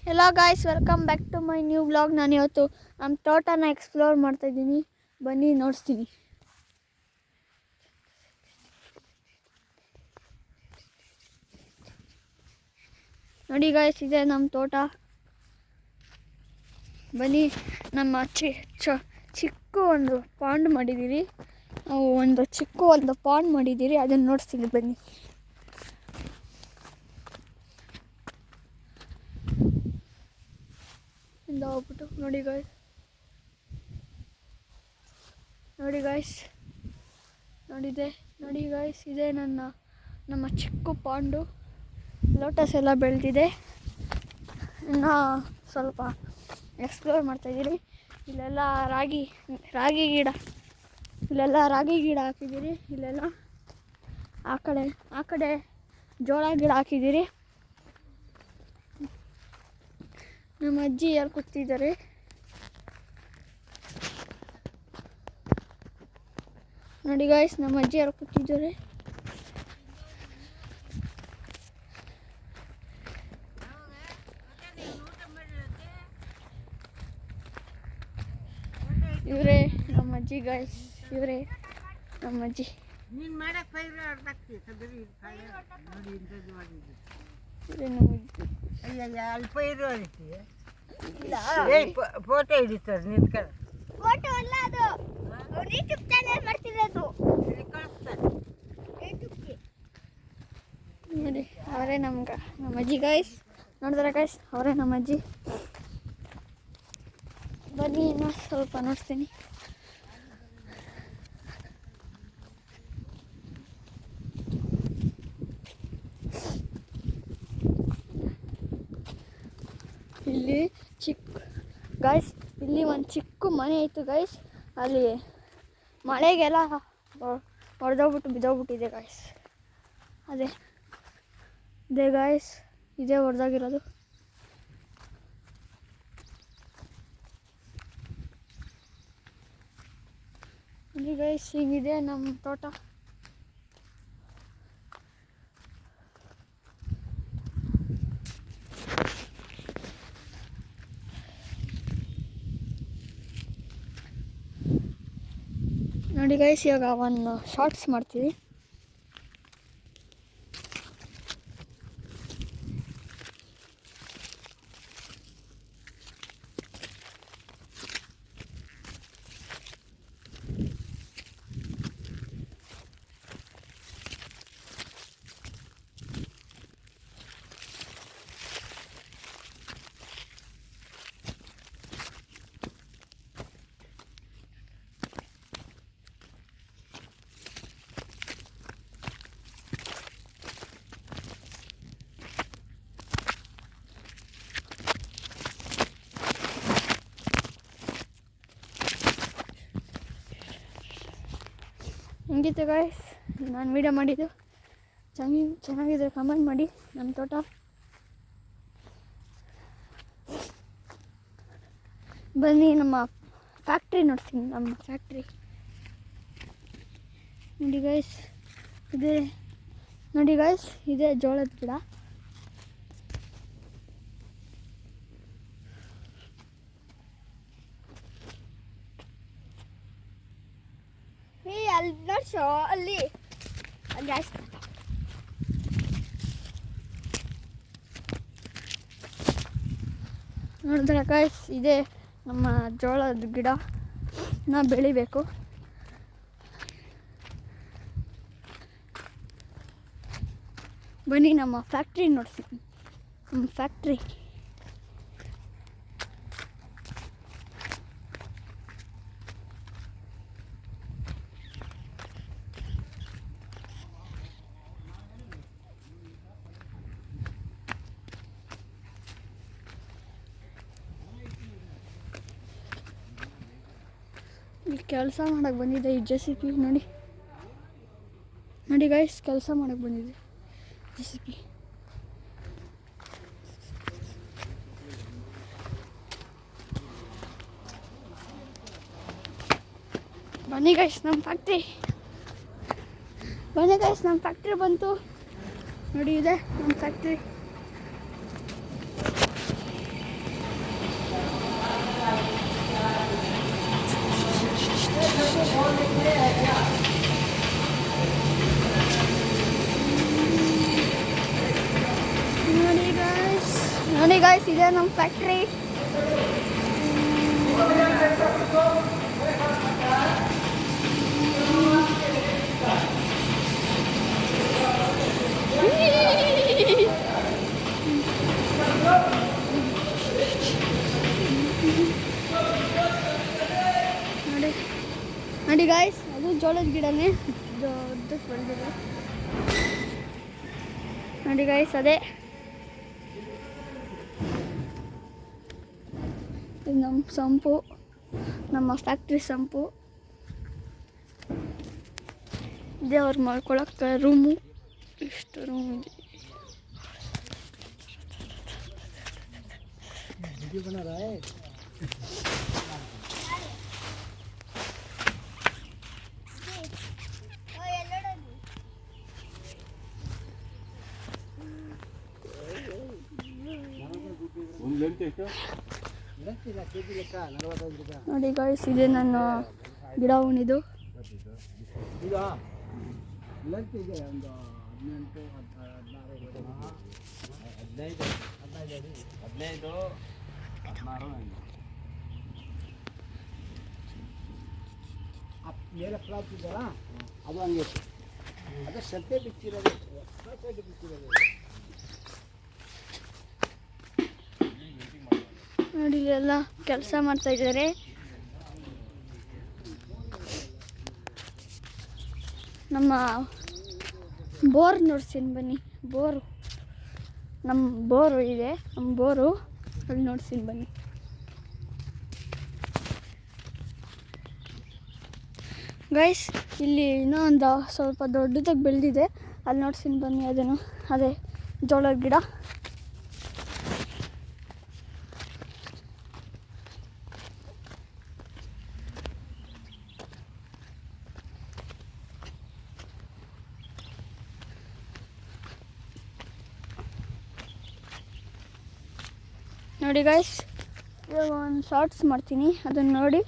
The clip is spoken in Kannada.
Hello guys, welcome back to my new vlog. ನಾನು ಇವತ್ತು ನಮ್ಮ ತೋಟನ ಎಕ್ಸ್ಪ್ಲೋರ್ ಮಾಡ್ತಾಯಿದ್ದೀನಿ, ಬನ್ನಿ ನೋಡಿಸ್ತೀನಿ. ನೋಡಿ ಗಾಯ್ಸ್, ಇದೆ ನಮ್ಮ ತೋಟ. ಬನ್ನಿ, ನಮ್ಮ ಚಿಕ್ಕ ಒಂದು ಪಾಂಡ್ ಮಾಡಿದ್ದೀರಿ, ಒಂದು ಪಾಂಡ್ ಮಾಡಿದ್ದೀರಿ, ಅದನ್ನು ನೋಡಿಸ್ತೀನಿ ಬನ್ನಿ. ಇಂದ ಹೋಗ್ಬಿಟ್ಟು ನೋಡಿ ಗಾಯ್ಸ್ ನೋಡಿ ಗಾಯ್ಸ್, ಇದೆ ನಮ್ಮ ಚಿಕ್ಕ ಪಾಂಡು. ಲೋಟಸ್ ಎಲ್ಲ ಬೆಳೆದಿದೆ. ಇನ್ನು ಸ್ವಲ್ಪ ಎಕ್ಸ್ಪ್ಲೋರ್ ಮಾಡ್ತಾಯಿದ್ದೀರಿ. ಇಲ್ಲೆಲ್ಲ ರಾಗಿ ಗಿಡ ಹಾಕಿದ್ದೀರಿ. ಇಲ್ಲೆಲ್ಲ ಆ ಕಡೆ ಜೋಳ ಗಿಡ ಹಾಕಿದ್ದೀರಿ. ನಮ್ಮ ಅಜ್ಜಿ ಯಾರು ಕೂತಿದ್ದಾರೆ. ನೋಡಿ ಗಾಯ್ಸ್, ನಮ್ಮ ಅಜ್ಜಿ ಯಾರು ಕೂತಿದ್ದಾರೆ. ಇವರೇ ನಮ್ಮ ಅಜ್ಜಿ ಗಾಯ್ಸ್, ಇವರೇ ನಮ್ಮ ಅಜ್ಜಿ. ಫೋಟೋ ಹಿಡಿತಾರೆ ನಿಂತ್ಕೊಂಡು. ಫೋಟೋ ಅಲ್ಲ, ಅದು ಯೂಟ್ಯೂಬ್ ಚಾನೆಲ್ ಮಾಡ್ತಿರೋದು. ನೋಡಿ, ಅವರೇ ನಮ್ಮ ಅಜ್ಜಿ ಗಾಯ್ಸ್. ನೋಡಿದ್ರೆ ಗಾಯ್ಸ್, ಅವರೇ ನಮ್ಮ ಅಜ್ಜಿ. ಬನ್ನಿ, ಇನ್ನೂ ಸ್ವಲ್ಪ ನೋಡ್ತೀನಿ. ಇಲ್ಲಿ ಇಲ್ಲಿ ಒಂದು ಚಿಕ್ಕ ಮನೆ ಇತ್ತು ಗಾಯ್ಸ್. ಅಲ್ಲಿ ಮಳೆಗೆಲ್ಲ ಬಿದ್ದೋಗ್ಬಿಟ್ಟಿದೆ ಗಾಯ್ಸ್. ಅದೇ ಗಾಯ್ಸ್, ಇದೇ ಹೊಡೆದಾಗಿರೋದು. ನೋಡಿ ಗಾಯ್ಸ್, ಹೀಗಿದೆ ನಮ್ಮ ತೋಟ. ನೋಡಿ ಗೈಸ್, ಇವಾಗ ಒಂದು ಶಾರ್ಟ್ಸ್ ಮಾಡ್ತೀವಿ. ಹಿಂಗಿತ್ತು ಗಾಯ್ಸ್ ನಾನು ವೀಡಿಯೋ ಮಾಡಿದ್ದು. ಚೆನ್ನಾಗಿದ್ರೆ ಕಮೆಂಟ್ ಮಾಡಿ. ನಮ್ಮ ತೋಟ ಬನ್ನಿ, ನಮ್ಮ ಫ್ಯಾಕ್ಟ್ರಿ ನೋಡ್ತೀನಿ. ನಮ್ಮ ಫ್ಯಾಕ್ಟ್ರಿ ನೋಡಿ ಗಾಯ್ಸ್, ಇದೆ ಜೋಳದ ಗಿಡ. ಅಲ್ಲಿ ನೋಡ್ಸೋ, ಅಲ್ಲಿ ಗ್ಯಾಸ್ ನೋಡಿದ್ರೆ ಗಾಯ್ಸ್, ಇದೆ ನಮ್ಮ ಜೋಳದ ಗಿಡ. ಬೆಳಿಬೇಕು. ಬನ್ನಿ, ನಮ್ಮ ಫ್ಯಾಕ್ಟ್ರಿ ನೋಡ್ತೀನಿ. ನಮ್ಮ ಫ್ಯಾಕ್ಟ್ರಿ ಇಲ್ಲಿ ಕೆಲಸ ಮಾಡೋಕ್ಕೆ ಬಂದಿದೆ. ಈ JCB ನೋಡಿ ಗೈಸ್, ಕೆಲಸ ಮಾಡೋಕ್ಕೆ ಬಂದಿದೆ JCB. ಬನ್ನಿ ಗೈಸ್, ನಮ್ಮ ಫ್ಯಾಕ್ಟ್ರಿ ಬಂತು. ನೋಡಿ, ಇದೆ ನಮ್ಮ ಫ್ಯಾಕ್ಟ್ರಿ. ನೋಡಿ ಗಾಯ್ಸ್, ಇದೆ ನಮ್ಮ ಫ್ಯಾಕ್ಟ್ರಿ. ನೋಡಿ ನೋಡಿ ಗಾಯ್ಸ್, ಅದು ಜೋಳದ ಗಿಡನೇ ದೊಡ್ಡಕ್ಕೆ ಬೆಳೆದಿದೆ. ನೋಡಿ ಗಾಯ್ಸ್, ಅದೇ ಇದು ನಮ್ಮ ಸಂಪು, ನಮ್ಮ ಫ್ಯಾಕ್ಟ್ರಿ ಸಂಪು. ಇದೇ ಅವ್ರು ಮಾಡ್ಕೊಳಕ್ಕೆ ರೂಮು. ಇಷ್ಟು ರೂಮ್ ಇದೆ. ನೋಡಿ ಗಾಯ್ಸ್, ಇದೆ ನನ್ನ ಗಿಡ ಉಣಿದು. ಮೇಲೆ ಫ್ಲಾಟ್ ಇದೆಯಲ್ಲ, ಅದು ಹಂಗೆ ಅದು ಸತ್ತೆ ಬಿಚ್ಚಿರೋದು. ನೋಡಿ ಎಲ್ಲ ಕೆಲಸ ಮಾಡ್ತಾ ಇದ್ದಾರೆ. ನಮ್ಮ ಬೋರ್ ನೋಡ್ತೀನಿ ಬನ್ನಿ. ನಮ್ಮ ಬೋರು ಇದೆ, ನಮ್ಮ ಬೋರು ಅಲ್ಲಿ ನೋಡ್ತೀನಿ ಬನ್ನಿ. ಗೈಸ್, ಇಲ್ಲಿ ಇನ್ನೂ ಒಂದು ಸ್ವಲ್ಪ ದೊಡ್ಡದಾಗಿ ಬೆಳೆದಿದೆ, ಅಲ್ಲಿ ನೋಡ್ತೀನಿ ಬನ್ನಿ. ಅದನ್ನು ಅದೇ ಜೋಳದ ಗಿಡ. ನೋಡಿ ಗೈಸ್, ಇವಾಗ ಒಂದು ಶಾರ್ಟ್ಸ್ ಮಾಡ್ತೀನಿ, ಅದನ್ನು ನೋಡಿ.